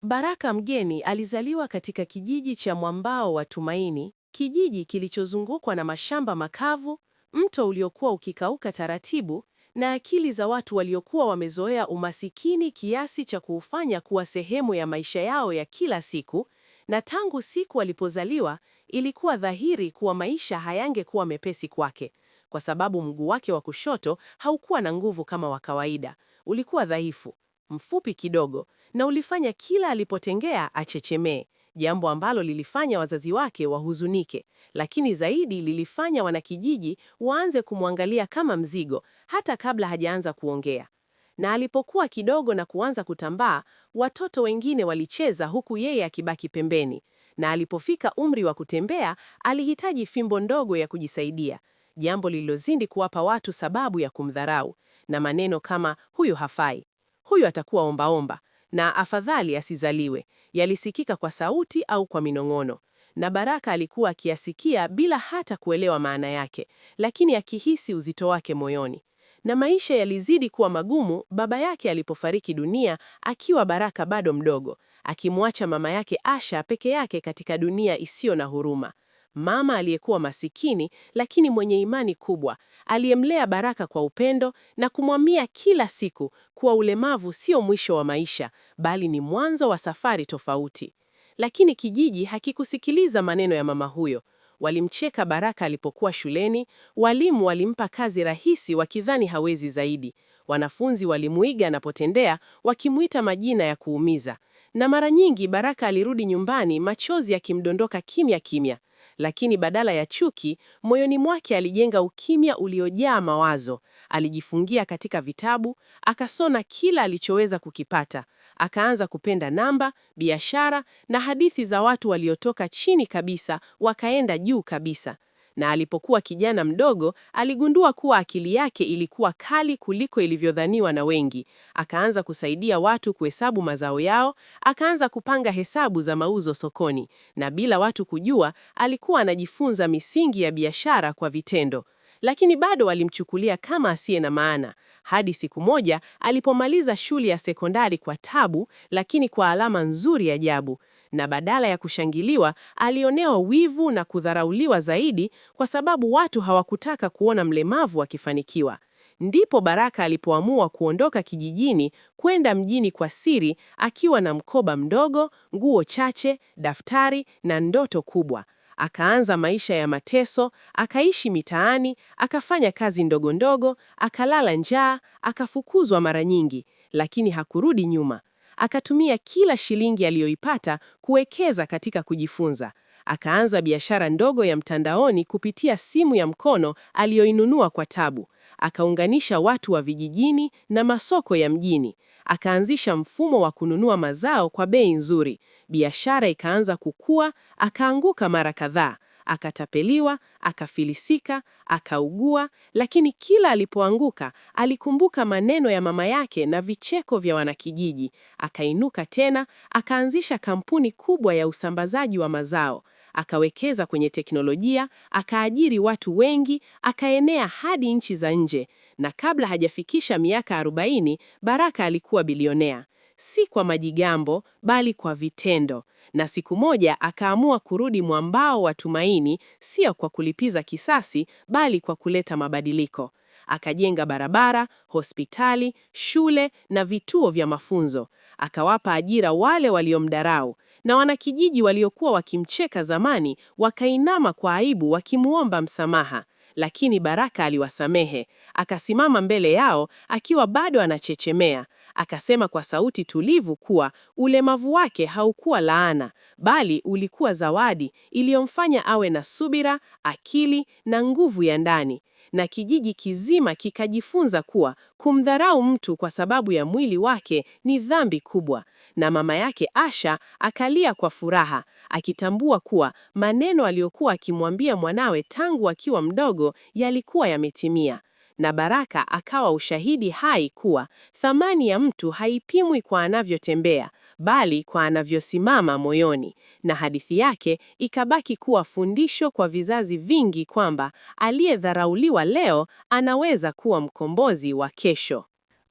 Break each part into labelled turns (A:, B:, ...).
A: Baraka Mgeni alizaliwa katika kijiji cha Mwambao wa Tumaini, kijiji kilichozungukwa na mashamba makavu, mto uliokuwa ukikauka taratibu, na akili za watu waliokuwa wamezoea umasikini kiasi cha kuufanya kuwa sehemu ya maisha yao ya kila siku. Na tangu siku alipozaliwa, ilikuwa dhahiri kuwa maisha hayangekuwa mepesi kwake, kwa sababu mguu wake wa kushoto haukuwa na nguvu kama wa kawaida. Ulikuwa dhaifu, mfupi kidogo, na ulifanya kila alipotengea achechemee, jambo ambalo lilifanya wazazi wake wahuzunike, lakini zaidi lilifanya wanakijiji waanze kumwangalia kama mzigo hata kabla hajaanza kuongea. Na alipokuwa kidogo na kuanza kutambaa, watoto wengine walicheza huku yeye akibaki pembeni, na alipofika umri wa kutembea, alihitaji fimbo ndogo ya kujisaidia, jambo lililozidi kuwapa watu sababu ya kumdharau, na maneno kama huyu hafai, huyu atakuwa ombaomba, na afadhali asizaliwe, yalisikika kwa sauti au kwa minong'ono. Na Baraka alikuwa akiyasikia bila hata kuelewa maana yake, lakini akihisi uzito wake moyoni. Na maisha yalizidi kuwa magumu baba yake alipofariki dunia akiwa Baraka bado mdogo, akimwacha mama yake Asha peke yake katika dunia isiyo na huruma. Mama aliyekuwa masikini lakini mwenye imani kubwa, aliyemlea Baraka kwa upendo na kumwambia kila siku kuwa ulemavu sio mwisho wa maisha, bali ni mwanzo wa safari tofauti. Lakini kijiji hakikusikiliza maneno ya mama huyo. Walimcheka Baraka alipokuwa shuleni, walimu walimpa kazi rahisi wakidhani hawezi zaidi. Wanafunzi walimuiga anapotendea, wakimuita majina ya kuumiza. Na mara nyingi Baraka alirudi nyumbani machozi yakimdondoka kimya kimya. Lakini badala ya chuki, moyoni mwake alijenga ukimya uliojaa mawazo. Alijifungia katika vitabu, akasoma kila alichoweza kukipata. Akaanza kupenda namba, biashara na hadithi za watu waliotoka chini kabisa wakaenda juu kabisa. Na alipokuwa kijana mdogo, aligundua kuwa akili yake ilikuwa kali kuliko ilivyodhaniwa na wengi. Akaanza kusaidia watu kuhesabu mazao yao, akaanza kupanga hesabu za mauzo sokoni, na bila watu kujua, alikuwa anajifunza misingi ya biashara kwa vitendo. Lakini bado walimchukulia kama asiye na maana, hadi siku moja alipomaliza shule ya sekondari kwa tabu, lakini kwa alama nzuri ajabu. Na badala ya kushangiliwa, alionewa wivu na kudharauliwa zaidi kwa sababu watu hawakutaka kuona mlemavu akifanikiwa. Ndipo Baraka alipoamua kuondoka kijijini kwenda mjini kwa siri, akiwa na mkoba mdogo, nguo chache, daftari na ndoto kubwa. Akaanza maisha ya mateso, akaishi mitaani, akafanya kazi ndogo ndogo, akalala njaa, akafukuzwa mara nyingi, lakini hakurudi nyuma. Akatumia kila shilingi aliyoipata kuwekeza katika kujifunza. Akaanza biashara ndogo ya mtandaoni kupitia simu ya mkono aliyoinunua kwa tabu. Akaunganisha watu wa vijijini na masoko ya mjini. Akaanzisha mfumo wa kununua mazao kwa bei nzuri. Biashara ikaanza kukua, akaanguka mara kadhaa. Akatapeliwa, akafilisika, akaugua, lakini kila alipoanguka, alikumbuka maneno ya mama yake na vicheko vya wanakijiji. Akainuka tena, akaanzisha kampuni kubwa ya usambazaji wa mazao. Akawekeza kwenye teknolojia, akaajiri watu wengi, akaenea hadi nchi za nje. Na kabla hajafikisha miaka 40, Baraka alikuwa bilionea. Si kwa majigambo, bali kwa vitendo. Na siku moja akaamua kurudi Mwambao wa Tumaini, sio kwa kulipiza kisasi, bali kwa kuleta mabadiliko. Akajenga barabara, hospitali, shule na vituo vya mafunzo. Akawapa ajira wale waliomdharau, na wanakijiji waliokuwa wakimcheka zamani wakainama kwa aibu wakimuomba msamaha. Lakini Baraka aliwasamehe. Akasimama mbele yao akiwa bado anachechemea. Akasema kwa sauti tulivu kuwa ulemavu wake haukuwa laana, bali ulikuwa zawadi iliyomfanya awe na subira, akili na nguvu ya ndani. Na kijiji kizima kikajifunza kuwa kumdharau mtu kwa sababu ya mwili wake ni dhambi kubwa. Na mama yake Asha akalia kwa furaha, akitambua kuwa maneno aliyokuwa akimwambia mwanawe tangu akiwa mdogo yalikuwa yametimia. Na Baraka akawa ushahidi hai kuwa thamani ya mtu haipimwi kwa anavyotembea, bali kwa anavyosimama moyoni. Na hadithi yake ikabaki kuwa fundisho kwa vizazi vingi kwamba aliyedharauliwa leo anaweza kuwa mkombozi wa kesho.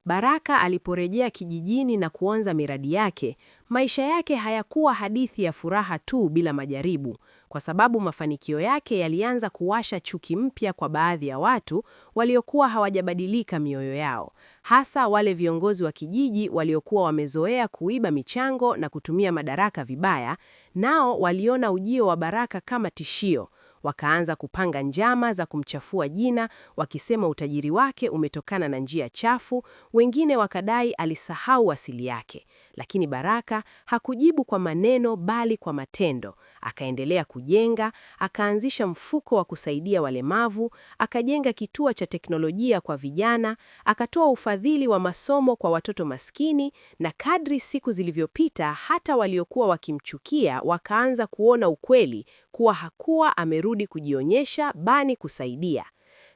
B: Baraka aliporejea kijijini na kuanza miradi yake, maisha yake hayakuwa hadithi ya furaha tu bila majaribu, kwa sababu mafanikio yake yalianza kuwasha chuki mpya kwa baadhi ya watu waliokuwa hawajabadilika mioyo yao, hasa wale viongozi wa kijiji waliokuwa wamezoea kuiba michango na kutumia madaraka vibaya. Nao waliona ujio wa Baraka kama tishio. Wakaanza kupanga njama za kumchafua jina, wakisema utajiri wake umetokana na njia chafu, wengine wakadai alisahau asili yake. Lakini Baraka hakujibu kwa maneno bali kwa matendo. Akaendelea kujenga, akaanzisha mfuko wa kusaidia walemavu, akajenga kituo cha teknolojia kwa vijana, akatoa ufadhili wa masomo kwa watoto maskini, na kadri siku zilivyopita hata waliokuwa wakimchukia wakaanza kuona ukweli kuwa hakuwa amerudi kujionyesha bali kusaidia.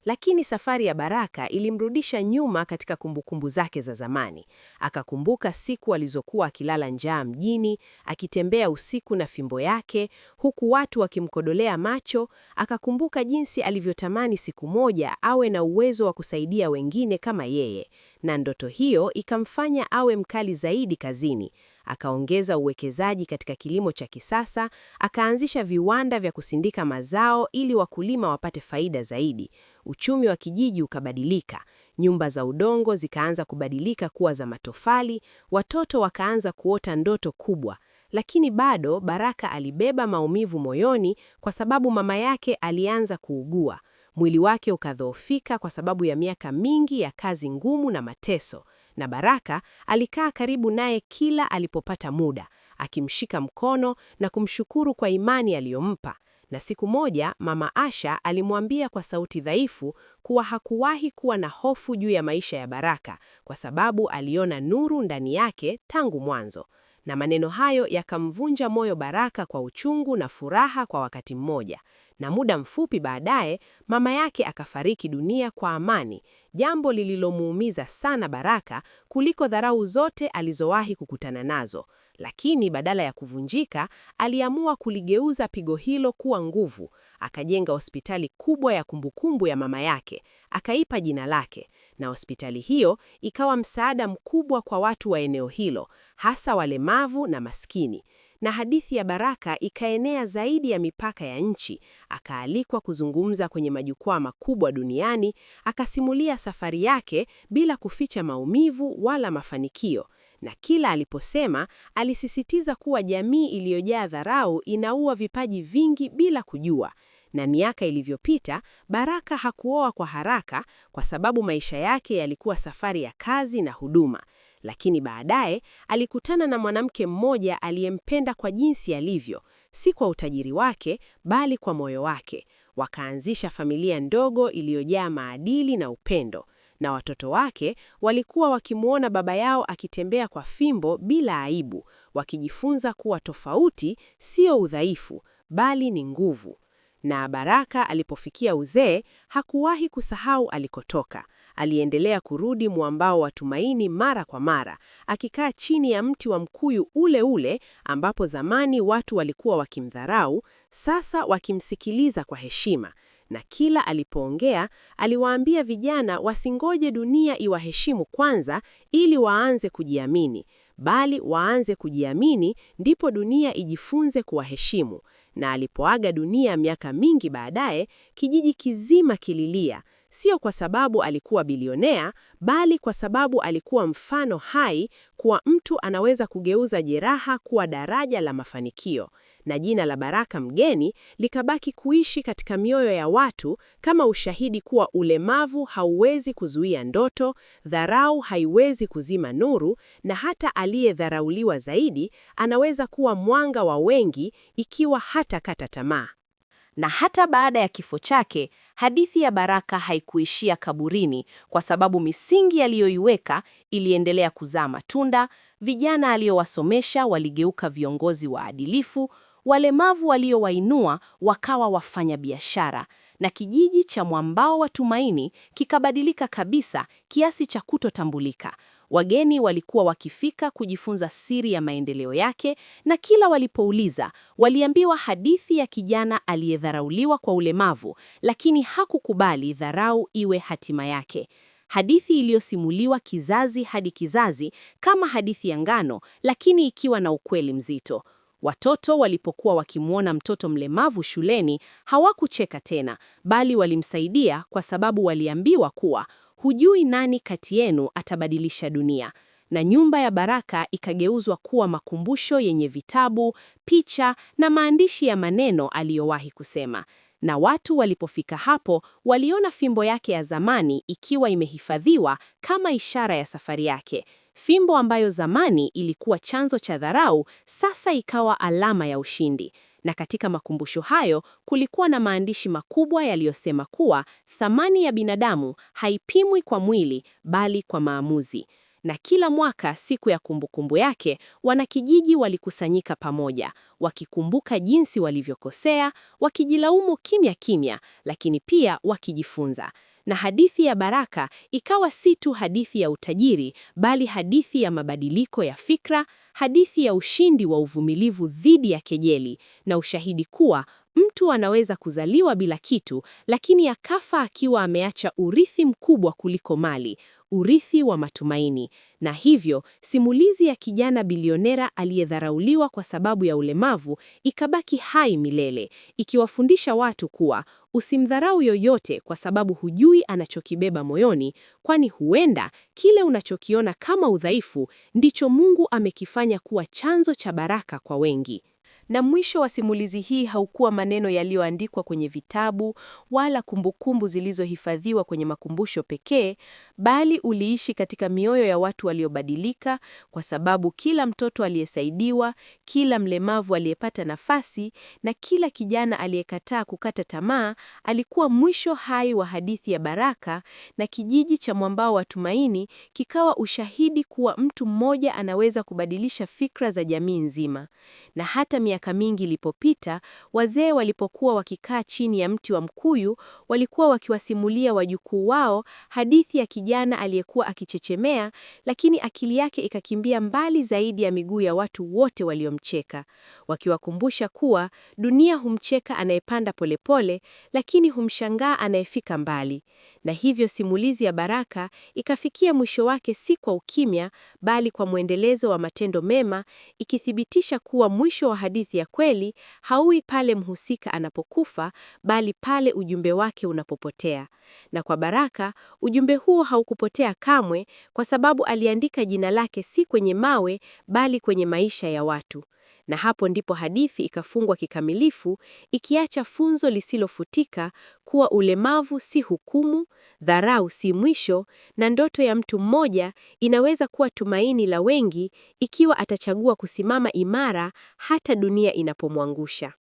B: Lakini safari ya Baraka ilimrudisha nyuma katika kumbukumbu zake za zamani. Akakumbuka siku alizokuwa akilala njaa mjini, akitembea usiku na fimbo yake, huku watu wakimkodolea macho. Akakumbuka jinsi alivyotamani siku moja awe na uwezo wa kusaidia wengine kama yeye, na ndoto hiyo ikamfanya awe mkali zaidi kazini. Akaongeza uwekezaji katika kilimo cha kisasa, akaanzisha viwanda vya kusindika mazao ili wakulima wapate faida zaidi. Uchumi wa kijiji ukabadilika, nyumba za udongo zikaanza kubadilika kuwa za matofali, watoto wakaanza kuota ndoto kubwa. Lakini bado Baraka alibeba maumivu moyoni kwa sababu mama yake alianza kuugua. Mwili wake ukadhoofika kwa sababu ya miaka mingi ya kazi ngumu na mateso. Na Baraka alikaa karibu naye kila alipopata muda, akimshika mkono na kumshukuru kwa imani aliyompa. Na siku moja Mama Asha alimwambia kwa sauti dhaifu kuwa hakuwahi kuwa na hofu juu ya maisha ya Baraka kwa sababu aliona nuru ndani yake tangu mwanzo. Na maneno hayo yakamvunja moyo Baraka kwa uchungu na furaha kwa wakati mmoja. Na muda mfupi baadaye, mama yake akafariki dunia kwa amani, jambo lililomuumiza sana Baraka kuliko dharau zote alizowahi kukutana nazo. Lakini badala ya kuvunjika, aliamua kuligeuza pigo hilo kuwa nguvu. Akajenga hospitali kubwa ya kumbukumbu ya mama yake, akaipa jina lake, na hospitali hiyo ikawa msaada mkubwa kwa watu wa eneo hilo, hasa walemavu na maskini. Na hadithi ya Baraka ikaenea zaidi ya mipaka ya nchi. Akaalikwa kuzungumza kwenye majukwaa makubwa duniani, akasimulia safari yake bila kuficha maumivu wala mafanikio. Na kila aliposema, alisisitiza kuwa jamii iliyojaa dharau inaua vipaji vingi bila kujua. Na miaka ilivyopita, Baraka hakuoa kwa haraka kwa sababu maisha yake yalikuwa safari ya kazi na huduma. Lakini baadaye alikutana na mwanamke mmoja aliyempenda kwa jinsi alivyo, si kwa utajiri wake, bali kwa moyo wake. Wakaanzisha familia ndogo iliyojaa maadili na upendo. Na watoto wake walikuwa wakimuona baba yao akitembea kwa fimbo bila aibu, wakijifunza kuwa tofauti sio udhaifu, bali ni nguvu. Na Baraka alipofikia uzee, hakuwahi kusahau alikotoka. Aliendelea kurudi mwambao wa tumaini mara kwa mara, akikaa chini ya mti wa mkuyu ule ule ambapo zamani watu walikuwa wakimdharau, sasa wakimsikiliza kwa heshima. Na kila alipoongea, aliwaambia vijana wasingoje dunia iwaheshimu kwanza ili waanze kujiamini, bali waanze kujiamini ndipo dunia ijifunze kuwaheshimu. Na alipoaga dunia miaka mingi baadaye, kijiji kizima kililia, sio kwa sababu alikuwa bilionea, bali kwa sababu alikuwa mfano hai kuwa mtu anaweza kugeuza jeraha kuwa daraja la mafanikio. Na jina la Baraka Mgeni likabaki kuishi katika mioyo ya watu kama ushahidi kuwa ulemavu hauwezi kuzuia ndoto, dharau haiwezi kuzima nuru, na hata aliyedharauliwa zaidi anaweza kuwa mwanga wa wengi ikiwa hatakata tamaa.
A: Na hata baada ya kifo chake, hadithi ya Baraka haikuishia kaburini, kwa sababu misingi aliyoiweka iliendelea kuzaa matunda. Vijana aliyowasomesha waligeuka viongozi waadilifu, walemavu waliowainua wakawa wafanya biashara, na kijiji cha Mwambao wa Tumaini kikabadilika kabisa kiasi cha kutotambulika. Wageni walikuwa wakifika kujifunza siri ya maendeleo yake, na kila walipouliza, waliambiwa hadithi ya kijana aliyedharauliwa kwa ulemavu, lakini hakukubali dharau iwe hatima yake.
B: hadithi iliyosimuliwa kizazi hadi kizazi kama hadithi ya ngano, lakini ikiwa na ukweli mzito. Watoto walipokuwa wakimwona mtoto mlemavu shuleni, hawakucheka tena, bali walimsaidia kwa sababu waliambiwa kuwa hujui nani kati yenu atabadilisha dunia. Na nyumba ya Baraka ikageuzwa kuwa makumbusho yenye vitabu, picha na maandishi ya maneno aliyowahi kusema. Na watu walipofika hapo, waliona fimbo yake ya zamani ikiwa imehifadhiwa kama ishara ya safari yake. Fimbo ambayo zamani ilikuwa chanzo cha dharau, sasa ikawa alama ya ushindi. Na katika makumbusho hayo, kulikuwa na maandishi makubwa yaliyosema kuwa thamani ya binadamu haipimwi kwa mwili, bali kwa maamuzi. Na kila mwaka siku ya kumbukumbu yake, wanakijiji walikusanyika pamoja, wakikumbuka jinsi walivyokosea, wakijilaumu kimya kimya, lakini pia wakijifunza. Na hadithi ya Baraka ikawa si tu hadithi ya utajiri, bali hadithi ya mabadiliko ya fikra, hadithi ya ushindi wa uvumilivu dhidi ya kejeli, na ushahidi kuwa mtu anaweza kuzaliwa bila kitu, lakini akafa akiwa ameacha urithi mkubwa kuliko mali, urithi wa matumaini. Na hivyo, simulizi ya kijana bilionera aliyedharauliwa kwa sababu ya ulemavu ikabaki hai milele, ikiwafundisha watu kuwa usimdharau yoyote kwa sababu hujui anachokibeba moyoni, kwani huenda kile unachokiona kama udhaifu ndicho Mungu amekifanya kuwa chanzo cha baraka kwa wengi. Na mwisho wa simulizi hii haukuwa maneno yaliyoandikwa kwenye vitabu wala kumbukumbu zilizohifadhiwa kwenye makumbusho pekee, bali uliishi katika mioyo ya watu waliobadilika, kwa sababu kila mtoto aliyesaidiwa, kila mlemavu aliyepata nafasi na kila kijana aliyekataa kukata tamaa alikuwa mwisho hai wa hadithi ya Baraka, na kijiji cha Mwambao wa Tumaini kikawa ushahidi kuwa mtu mmoja anaweza kubadilisha fikra za jamii nzima. Na hata miaka mingi ilipopita, wazee walipokuwa wakikaa chini ya mti wa mkuyu, walikuwa wakiwasimulia wajukuu wao hadithi ya kijana aliyekuwa akichechemea, lakini akili yake ikakimbia mbali zaidi ya miguu ya watu wote waliomcheka, wakiwakumbusha kuwa dunia humcheka anayepanda polepole, lakini humshangaa anayefika mbali. Na hivyo simulizi ya Baraka ikafikia mwisho wake si kwa ukimya, bali kwa mwendelezo wa matendo mema, ikithibitisha kuwa mwisho wa hadithi ya kweli hauwi pale mhusika anapokufa, bali pale ujumbe wake unapopotea. Na kwa Baraka, ujumbe huo haukupotea kamwe, kwa sababu aliandika jina lake si kwenye mawe, bali kwenye maisha ya watu. Na hapo ndipo hadithi ikafungwa kikamilifu, ikiacha funzo lisilofutika kuwa ulemavu si hukumu, dharau si mwisho, na ndoto ya mtu mmoja inaweza kuwa tumaini la wengi ikiwa atachagua kusimama imara hata dunia inapomwangusha.